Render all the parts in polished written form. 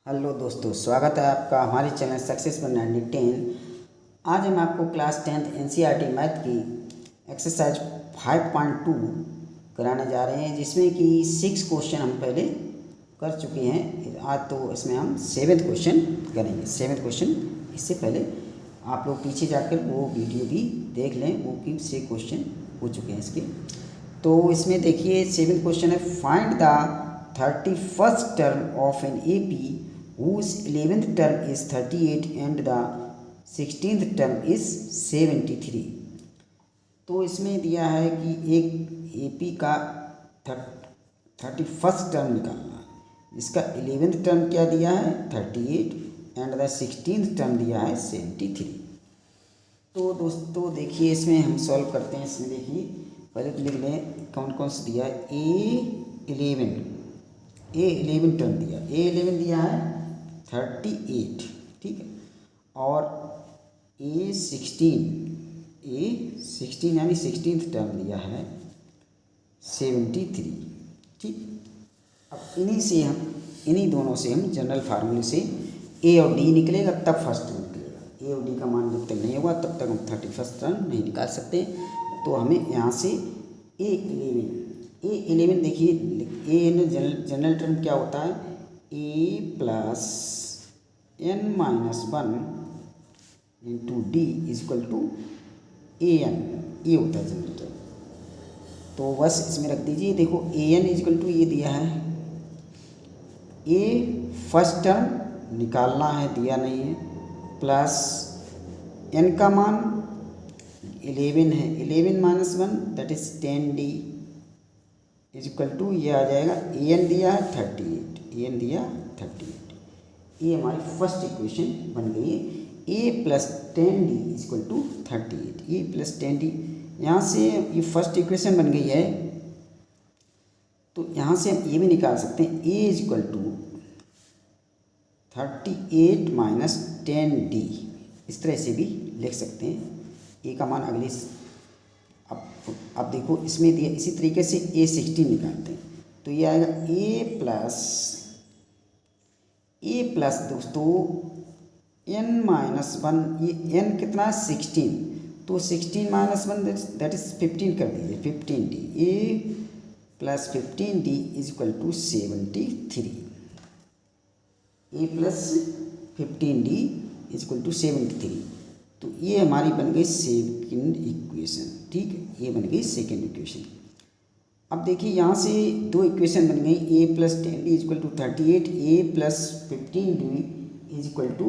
Hello दोस्तों, स्वागत है आपका हमारे चैनल सक्सेस पर 9010। आज हम आपको क्लास 10th एनसीईआरटी मैथ की एक्सरसाइज 5.2 कराने जा रहे हैं, जिसमें कि 6 क्वेश्चन हम पहले कर चुके हैं। आज तो इसमें हम 7th क्वेश्चन करेंगे। 7th क्वेश्चन इससे पहले आप लोग पीछे जाकर वो वीडियो भी देख लें, वो कि 6 क्वेश्चन हो चुके हैं इसके। तो इसमें देखिए 7th क्वेश्चन है, find the 31st term of an AP whose 11th term is 38 and the 16th term is 73। तो इसमें दिया है कि एक AP का 31st टर्म निकालना है। इसका 11th टर्म क्या दिया है 38 एंड द 16th टर्म दिया है 73। तो दोस्तों देखिए इसमें हम सॉल्व करते हैं। इसमें देखिए पहले तो लिख लें कौन कौन सा दिया है। A11 टर्म दिया, A11 दिया है 38, ठीक है। और A16 यानी 16th टर्म दिया है 73, ठीक। अब इन्हीं दोनों से हम जनरल फार्मूले से A और D निकलेगा तब फर्स्ट टर्म निकलेगा। A और D का मान जब तक नहीं होगा तब तक हम 31st टर्म नहीं निकाल सकते। तो हमें यहाँ से A11 देखिए, जनरल टर्म क्या होता है, A plus n-1 into D is equal to AN, ये होता है जनरल टर्म। तो बस इसमें रख दीजिए। देखो AN इजक्वल टू ये दिया है, A फर्स्ट टर्म निकालना है, दिया नहीं है, प्लस n का मान 11 है, 11 minus 1 that is 10D is equal to ये आ जाएगा AN दिया है 38, AN दिया 38। ये हमारी फर्स्ट इक्वेशन बन गई है। A plus 10D is equal to 38, A plus 10D। यहाँ से ये फर्स्ट इक्वेशन बन गई है। तो यहाँ से हम ये भी निकाल सकते हैं, A equal to 38 minus 10D, इस तरह से भी लिख सकते हैं। A का मान अगले अब देखो इसमें दिया, इसी तरीके से A16 निकालते हैं। तो ये आएगा A प्लस दोस्तों n-1, ये n कितना है 16, तो 16 माइनस 1 दैट इज 15 कर दीजिए, 15D। A plus 15D is equal to 73। A plus 15D is equal to 73। तो ये हमारी बन गई सेकंड इक्वेशन, ठीक है। ये बन गई सेकंड इक्वेशन। अब देखिए यहाँ से दो इक्वेशन बन गई, A plus 10D is equal to 38, A plus 15D is equal to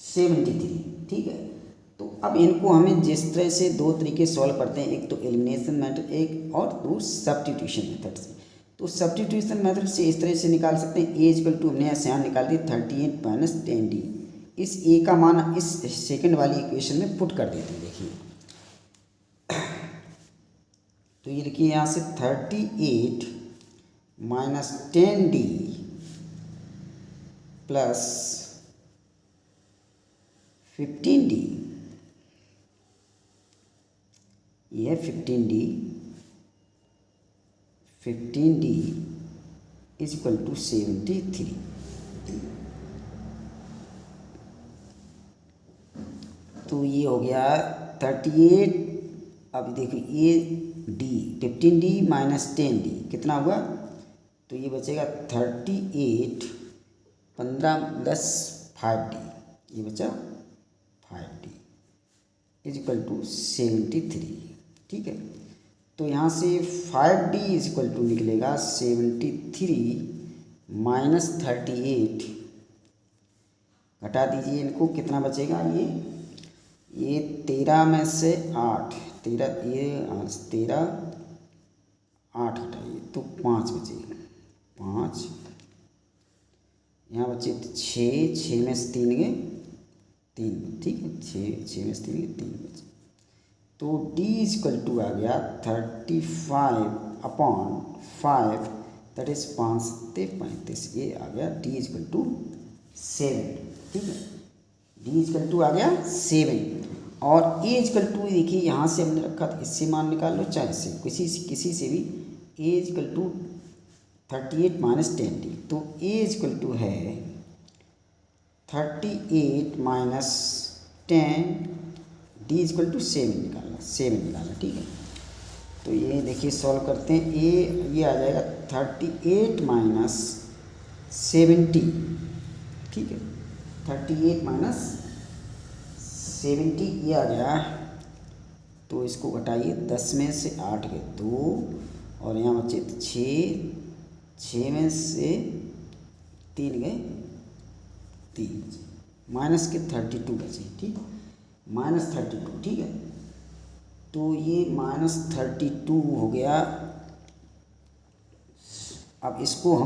73, ठीक है। तो अब इनको हमें जिस तरह से दो तरीके सॉल्व करते हैं, एक तो एलिमिनेशन मेथड, एक और दो सब्स्टिट्यूशन मेथड से। तो सब्स्टिट्यूशन मेथड से इस तरह से निकाल सकते हैं, A इक्वल टू हमने यहाँ निकाल दिया 38 माइनस 10D। इस A का मान इस सेकंड वाली इक्वेशन में पुट कर देते हैं। देखिए तो ये लिखिए यहाँ से 38 माइनस 10D प्लस 15D, ये 15D इज इक्वल टू 73। तो ये हो गया 38। अब देखिए ये D 15D माइनस 10D कितना हुआ, तो ये बचेगा 38, 15 प्लस 5D, ये बचा 5D इज इक्वल टू 73, ठीक है। तो यहाँ से 5D इज इक्वल टू निकलेगा 73 माइनस 38, घटा दीजिए इनको, कितना बचेगा, ये 13 में से 8, 13 ये 13 8 घटाइए तो 5 बचेगा, 5 यहाँ बचे 6 में से 3 गए 3, ठीक है। 6 में से 3 गए 3 बचे। तो D इक्वल टू आ गया 35/5, दैट इज 5 से 35, ये आ गया D इक्वल टू 7, ठीक है। D इक्वल टू आ गया 7। और A इक्वल टू देखिए यहाँ से हमने रखा था, इससे मान निकाल लो चाहे इससे, किसी से भी A equal to 38 minus 10d। तो a इक्वल टू है 38 माइनस 10, d इक्वल टू 7 निकालना, ठीक है। तो ये देखिए सॉल्व करते हैं, ये आ जाएगा 38 माइनस 70, ठीक है। 38 माइनस 70 ये आ गया। तो इसको घटाइए, 10 में से 8 गए 2 और यहाँ बचे 6 में से 3 गए 3 बचे, माइनस के 32 बचे, ठीक, -32, ठीक है। तो ये -32 हो गया। अब इसको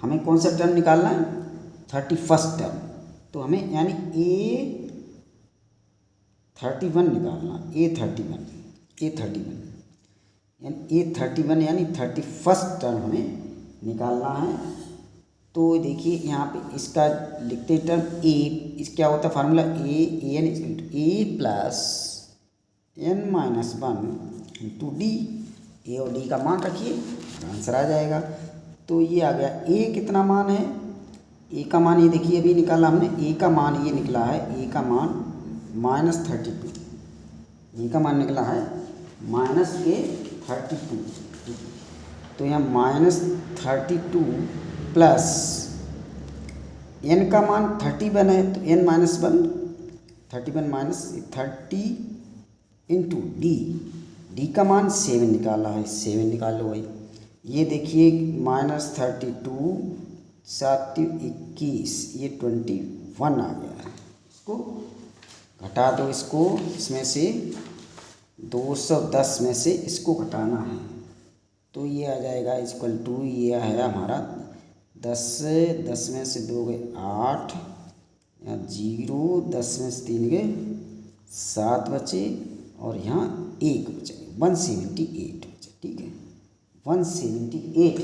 हमें कौन सा टर्म निकालना है, 31st टर्म। तो हमें यानी A31 निकालना, A31 यानी 31st टर्म हमें निकालना है। तो देखिए यहाँ पे इसका लिखते हैं टर्म A, इस क्या होता है formula A plus n-1 into D. A और डी का मान रखिए, आंसर आ जाएगा। तो ये आ गया, ए कितना मान है, ए का मान ये देखिए अभी निकाला हमने, ए का मान ये निकला है, ए का मान -32, ए का मान निकला है -32। तो यहाँ -32 प्लस n का मान 31 है, तो n-1 31 माइनस 30 इंटू डी का मान 7 निकाला है, 7 निकाल लो भाई। ये देखिए -32 7 21, ये 21 आ गया है। इसको घटा दो, इसमें से 210 में से इसको घटाना है। तो ये आ जाएगा इक्वल टू, ये है हमारा 10 में से 2 गए 8, यहाँ 0, 10 में से 3 गए 7 बचे और यहाँ 1 बचे, 178 बचे, ठीक है, 178।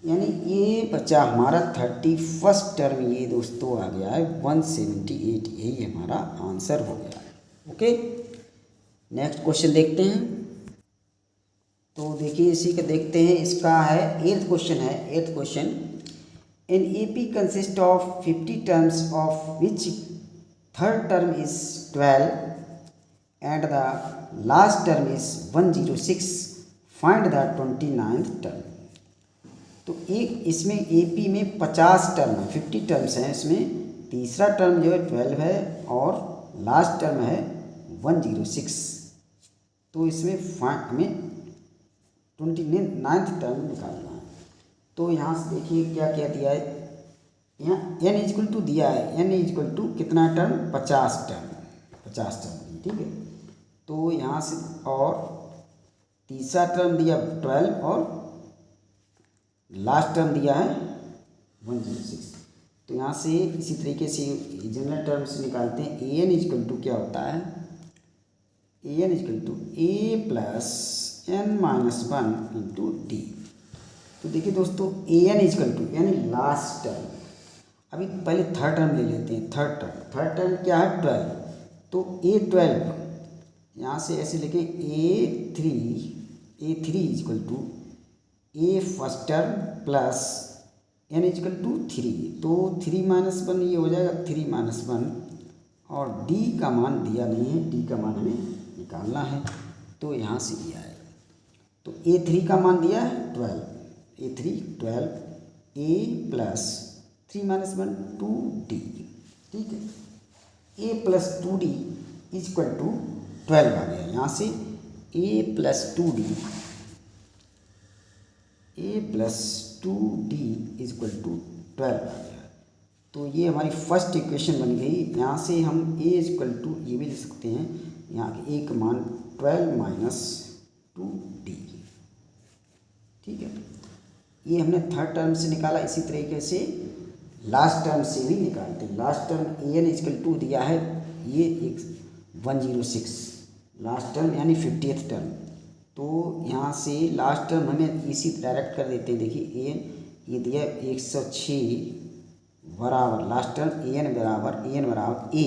यानी ये बचा हमारा 31st टर्म, ये दोस्तों आ गया है 178, यही हमारा आंसर हो गया है। ओके, नेक्स्ट क्वेश्चन देखते हैं। तो देखिए इसी का देखते हैं, इसका है 8th question. An AP consist of 50 terms of which third term is 12 and the last term is 106, find the 29th term. तो एक इसमें AP में 50 टर्म है, 50 टर्म्स हैं, इसमें तीसरा टर्म जो है 12 है और लास्ट टर्म है 106। तो इसमें हमें 29th टर्म निकालना है। तो यहाँ से देखिए क्या क्या दिया है, यहाँ n इक्वल टू दिया है, n इक्वल टू कितना टर्म, 50 टर्म, ठीक है। तो यहाँ से और तीसरा टर्म दिया 12 और लास्ट टर्म दिया है 106। तो यहाँ से इसी तरीके से जनरल टर्म से निकालते हैं। an इक्वल टू क्या होता है, an equal to a plus n-1 into d. तो देखिए दोस्तों an इक्वल टू यानी लास्ट टर्म, अभी पहले थर्ड टर्म ले लेते हैं। थर्ड टर्म क्या है 12, तो A12 यहाँ से ऐसे लिखें A3 equal to A first term plus n equal to 3, तो 3-1 ये हो जाएगा 3-1 और d का मान दिया नहीं है, d का मान हमें निकालना है। तो यहाँ से दिया है, तो A3 का मान दिया है 12, A3 12 A प्लस 3-1 2d, ठीक है। A plus 2d equal to 12 आ गया। यहाँ से A plus 2d equal to 12 आ गया। तो ये हमारी फर्स्ट इक्वेशन बन गई। यहाँ से हम A इक्वल टू ये भी लिख सकते हैं, यहाँ के A का मान 12 माइनस 2d, ठीक है। ये हमने थर्ड टर्म से निकाला। इसी तरीके से लास्ट टर्म से भी निकालते हैं। Last term an equal to दिया है, ये एक 106 लास्ट टर्म यानी 50th टर्म। तो यहाँ से लास्ट टर्म हमें इसी डायरेक्ट कर देते हैं। देखिए an ये दिया 106 बराबर लास्ट टर्म an बराबर a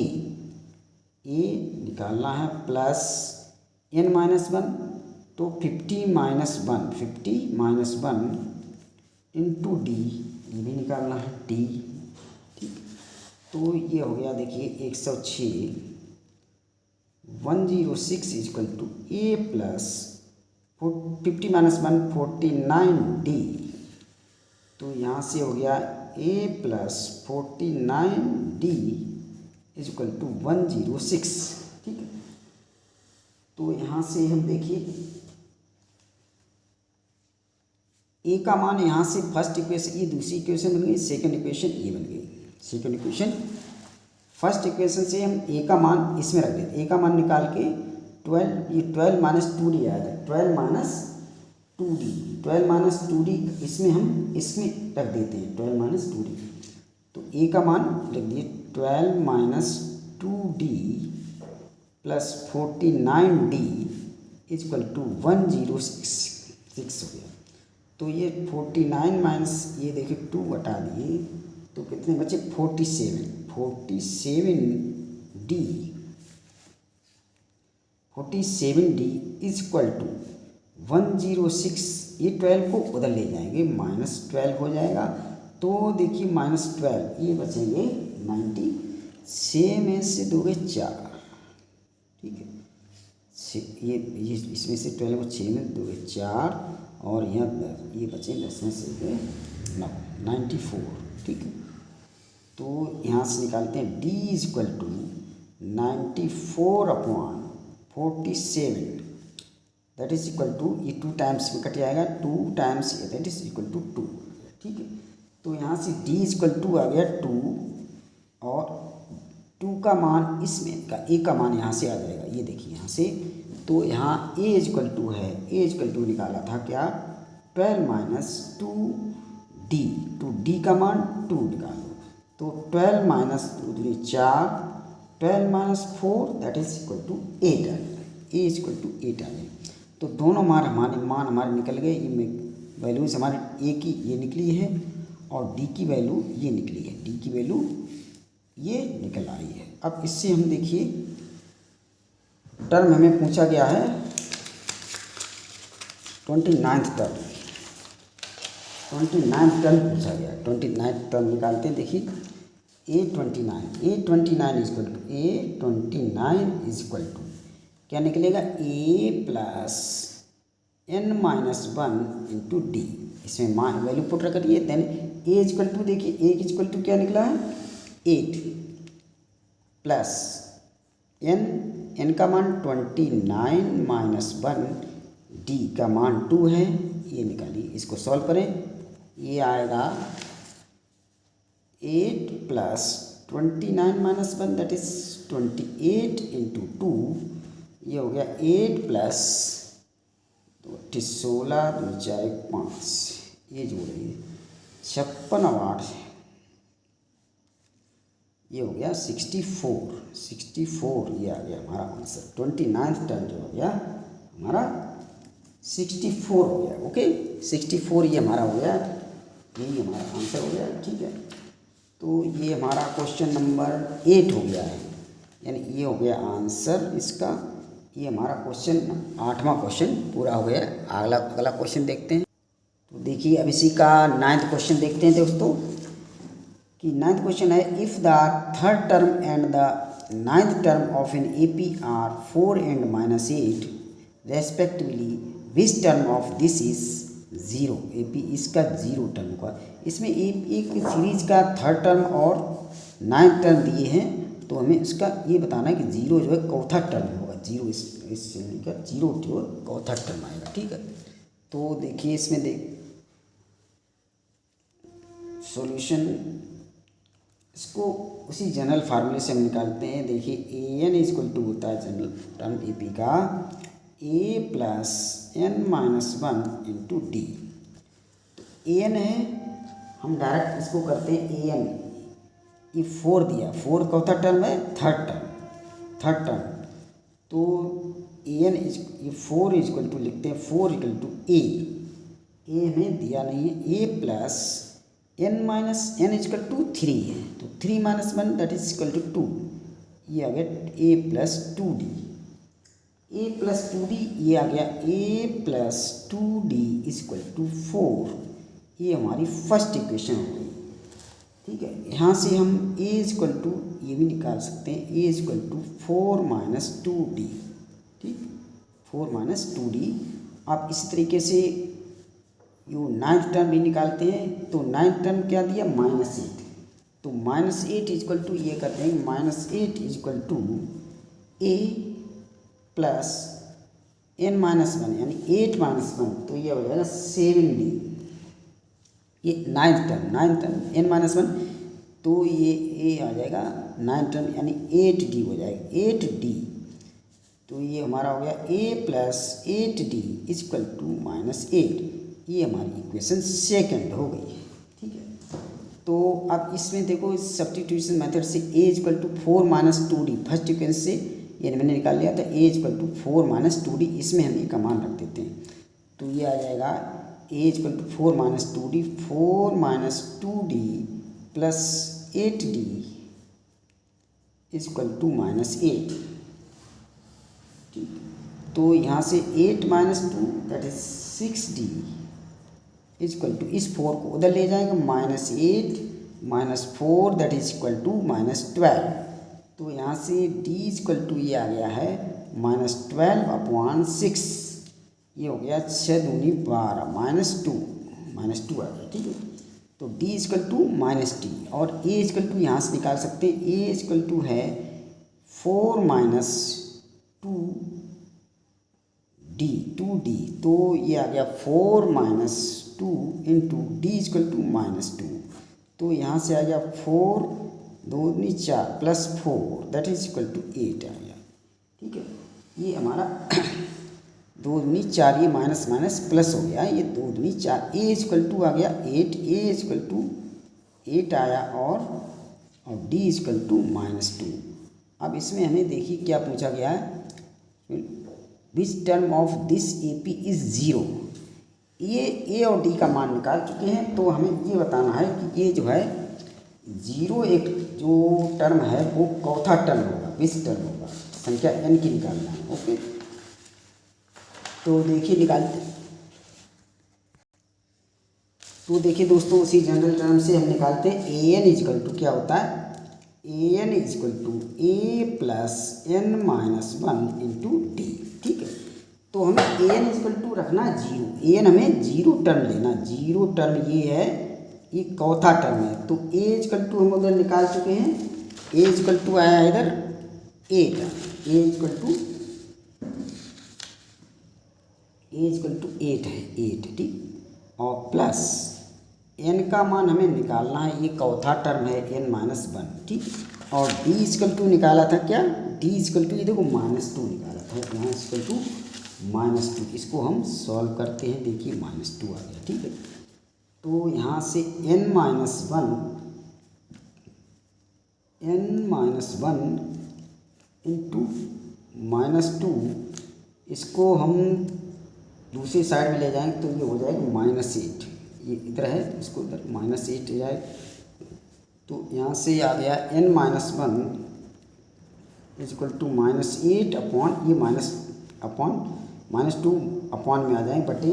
निकालना है प्लस n-1, तो 50 - 1 इंटू डी, ये भी निकालना है डी, ठीक। तो ये हो गया देखिए 106, 106 equal to a plus 50 minus 1 49 d. तो यहाँ से हो गया a plus 49 d equal to 106, ठीक है। तो यहाँ से हम देखिए ए का मान यहाँ से फर्स्ट इक्वेशन, ये दूसरी इक्वेशन बन गई, सेकंड इक्वेशन ये बन गई। सेकंड इक्वेशन फर्स्ट इक्वेशन से हम ए का मान इसमें रख देते, ए का मान निकाल के 12, ये 12 माइनस 2d आएगा, 12 माइनस 2d, 12 माइनस 2d इसमें हम इसमें रख देते हैं 12 माइनस 2d। तो ए का मान लिख दिए 12 minus 2d plus 49d equal to 106 हो गया। तो ये 49 माइनस ये देखिए 2 बटा दिए तो कितने बचे 47, 47d, 47d इक्वल टू 106। ये 12 को उधर ले जाएंगे, माइनस 12 हो जाएगा। तो देखिए माइनस 12 ये बचेंगे 90, 6 में से 2 गए 4, ठीक है। ये इसमें से 12 को 6 में 2 गए 4 और यहाँ ये बचे 10 में से 9, 94, ठीक है। तो यहाँ से निकालते हैं d equal to 94/47, that is equal to, ये 2 टाइम्स में कट जाएगा, 2 times that is equal to 2, ठीक है। तो यहाँ से d इक्वल टू आ गया 2 और 2 का मान इसमें का ए का मान यहाँ से आ जाएगा, ये देखिए यहाँ से। तो यहाँ ए इक्वल टू है, ए इक्वल टू निकाला था क्या 12 माइनस 2d, 2d का मान 2 निकालो। तो 12 माइनस 2 दूनी 4, 12 minus 4 that is equal to 8 आ गया, ए इक्वल टू 8 आ गया। तो दोनों मान हमारे निकल गए, ये वैल्यूज हमारे ए की ये निकली है और डी की वैल्यू ये निकली है, डी की वैल्यू ये निकल आई है। अब इससे हम देखिए टर्म हमें पूछा गया है 29th टर्म, 29th टर्म पूछा गया है। 29th टर्म निकालते हैं, देखिए A29 equal to A29 is equal to क्या निकलेगा A plus n minus 1 into d. इसमें मान वैल्यू पुट रख करिए, देन A इक्वल टू देखिए A इक्वल टू क्या निकला है 8 प्लस n का मान 29 माइनस 1, डी का मान 2 है, ये निकालिए। इसको सॉल्व करें, ये आएगा 8 plus 29 minus 1 that is 28 into 2, ये हो गया 8 प्लस 16 2 4 5, ये जोड़िए 56 और 8, ये हो गया 64 ये आ गया हमारा आंसर। 29th टर्म जो हो गया हमारा 64 हो गया, ओके 64 ये हमारा हो गया, यही हमारा आंसर हो गया, ठीक है। तो ये हमारा क्वेश्चन नंबर 8 हो गया है, यानी ये हो गया आंसर इसका। ये हमारा क्वेश्चन 8वां क्वेश्चन पूरा हो गया। अगला क्वेश्चन देखते हैं। तो देखिए अब इसी का 9th क्वेश्चन देखते हैं दोस्तों, कि 9th क्वेश्चन है if the third term and the 9th term of an AP are 4 and -8 respectively which term of this is 0। AP इसका 0 टर्म का, इसमें एक सीरीज का थर्ड टर्म और 9th टर्म दिए हैं, तो हमें इसका ये बताना है कि 0 जो है चौथा टर्म होगा, 0 इस श्रेणी का 0 जो चौथा टर्म आएगा, ठीक है। तो देखिए इसमें सॉल्यूशन इसको उसी जनरल फार्मूले से हम निकालते हैं। देखिए AN इक्वल टू होता है जनरल टर्म AP का A plus n minus 1 into d. तो AN है, हम डायरेक्ट इसको करते हैं AN, ये 4 दिया, 4 चौथा टर्म है, थर्ड टर्म। तो AN ये 4 इक्वल टू लिखते हैं, 4 इक्वल टू A हमें दिया नहीं है, A plus n minus n equal to 3 है, तो 3 minus 1 that is equal to 2, ये आ गया A plus 2D, A plus 2D ये आ गया A plus 2D equal to 4, ये हमारी फर्स्ट इक्वेशन हो गई। ठीक है, यहाँ से हम a इक्वल टू ये भी निकाल सकते हैं, a equal to 4 minus 2d। ठीक, 4 माइनस 2d। आप इसी तरीके से यू नाइन्थ टर्म भी निकालते हैं, तो नाइन्थ टर्म क्या दिया, -8। तो -8 इक्वल टू ये करते हैं, -8 equal to a plus n-1 यानी 8 - 1, तो ये हो जाएगा 7d। ये नाइन्थ टर्म n-1, तो ये आ जाएगा नाइन्थ टर्म यानी 8d हो जाएगा, 8d। तो ये हमारा हो गया a plus 8d equal to -8। ये हमारी इक्वेशन सेकंड हो गई। ठीक है, तो अब इसमें देखो, इस सब्स्टिट्यूशन मेथड से a equal to 4 minus 2d first equation से ये मैंने निकाल लिया था, a equal to 4 minus 2d, इसमें हम a का मान रख देते हैं। तो ये आ जाएगा a equal to 4 minus 2d, 4 minus 2d plus 8d equal to -8। ठीक, तो यहाँ से 8 minus 2 that is 6d equal to, इस 4 को उधर ले जाएंगे, -8 minus 4 that is equal to -12। तो यहाँ से d इक्वल टू ये आ गया है -12/6। ये हो गया 6 दूनी 12 -2 आ गया। ठीक है, तो d इक्वल टू -d और a इक्वल टू यहाँ से निकाल सकते हैं, a इक्वल टू है 4 माइनस 2d, तो ये आ गया 4 minus 2 into d equal to -2। तो यहाँ से आ गया 4 2 4 plus 4 that is equal to 8 आ गया। ठीक है, ये हमारा 2 दूनी 4, ये माइनस माइनस प्लस हो गया, ये 2 दूनी 4। a इक्वल टू आ गया 8, a इक्वल टू 8 आया और d इक्वल टू -2। अब इसमें हमें देखिए क्या पूछा गया है, विच term of this AP is 0। ये a और d का मान निकाल चुके हैं, तो हमें ये बताना है कि ये जो है 0 एक जो टर्म है वो चौथा टर्म होगा, विच टर्म होगा, संख्या n की निकालना है। ओके, तो देखिए निकालते, तो देखिए दोस्तों, उसी जनरल टर्म से हम निकालते हैं an इक्वल टू क्या होता है, an equal to a plus n-1 into d। ठीक है, तो हमें an इक्वल टू रखना 0, an हमें 0 टर्म लेना, 0 टर्म ये है, ये चौथा टर्म है। तो a इक्वल टू हम उधर निकाल चुके हैं, a इक्वल टू आया इधर 8, a इक्वल टू 8 है, 8। ठीक, और प्लस n का मान हमें निकालना है, ये चौथा टर्म है n-1। ठीक, और d इक्वल टू निकाला था क्या, d इक्वल टू ये देखो -2 निकाला था, यहाँ इक्वल टू -2। इसको हम सॉल्व करते हैं, देखिए -2 आ गया। ठीक है, तो यहाँ से n-1 इंटू -2, इसको हम दूसरी साइड में ले जाएंगे तो ये हो जाएगा -8, ये इधर है, इसको इधर -8 जाए, तो यहाँ से आ गया n-1 इक्वल टू -8 अपॉन ये -2 अपॉन में आ जाएंगे बटे,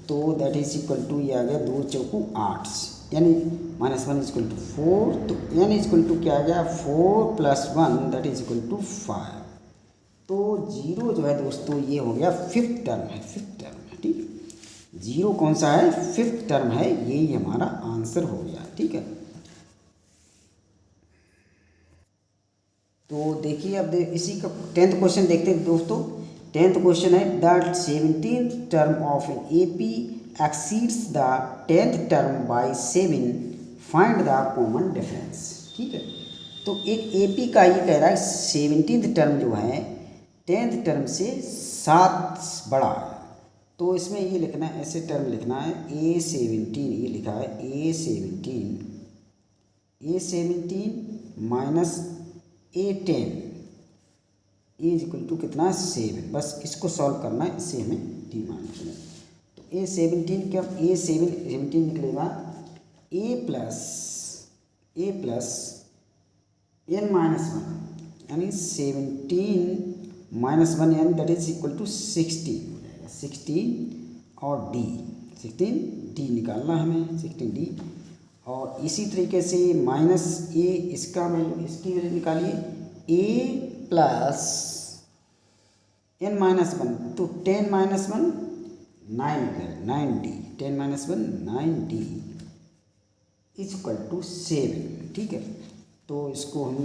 तो दैट इज इक्वल टू ये आ गया 2 चौकू 8, यानी -1 इक्वल टू 4। तो n इक्वल टू क्या आ गया 4 + 1 दैट इज इक्वल टू 5। तो 0 जो है दोस्तों ये हो गया फिफ्थ टर्म है, ठीक, 0 कौन सा है, फिफ्थ टर्म है, यही हमारा आंसर हो गया। ठीक है, तो देखिए अब इसी का 10th क्वेश्चन देखते हैं दोस्तों। 10th क्वेश्चन है, the 17th term of an AP exceeds the 10th term by 7, find the common difference. ठीक है, तो एक AP का ये कह रहा है 17th टर्म जो है 10th टर्म से 7 बड़ा है, तो इसमें ये लिखना है, ऐसे टर्म लिखना है A17, ये लिखा है A17 minus A10 is equal to कितना 7, बस इसको सॉल्व करना है, इससे हमें डी मान निकलेगा। तो A17 क्या, A17 निकलेगा A प्लस n-1 यानी 17 - 1 यानी दैट इज इक्वल टू 16 हो जाएगा, 16 और D 16D निकालना हमें, 16D। और इसी तरीके से माइनस ए, इसका वैल्यू, इसकी वैल्यू निकालिए, a प्लस n माइनस 1, तो 10 माइनस 1 9 है, 9D, 10 minus 1 9D is equal to 7। ठीक है, तो इसको हम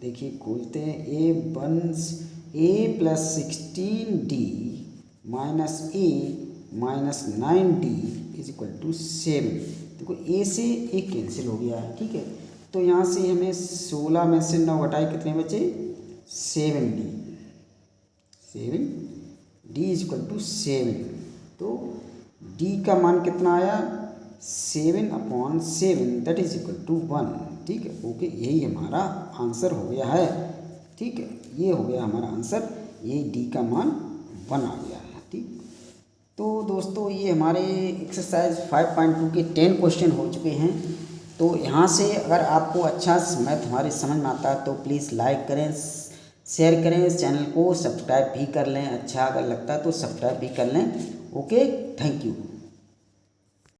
देखिए खोलते हैं, a plus 16D minus a minus 9D is equal to 7। देखो a से a कैंसिल हो गया है। ठीक है, तो यहाँ से हमें 16 में से 9 घटाए कितने बचे, 7D, 7D is equal to 7। तो D का मान कितना आया, 7/7, दैट इज इक्वल टू 1। ठीक है, ओके, यही हमारा आंसर हो गया है। ठीक है, ये हो गया हमारा आंसर, ये D का मान 1 आ गया है। ठीक, तो दोस्तों ये हमारे एक्सरसाइज 5.2 के 10 क्वेश्चन हो चुके हैं। तो यहाँ से अगर आपको अच्छा मैथ हमारे समझ में आता है तो प्लीज़ लाइक करें, शेयर करें, इस चैनल को सब्सक्राइब भी कर लें, अच्छा अगर लगता है तो सब्सक्राइब भी कर लें। Okay, thank you.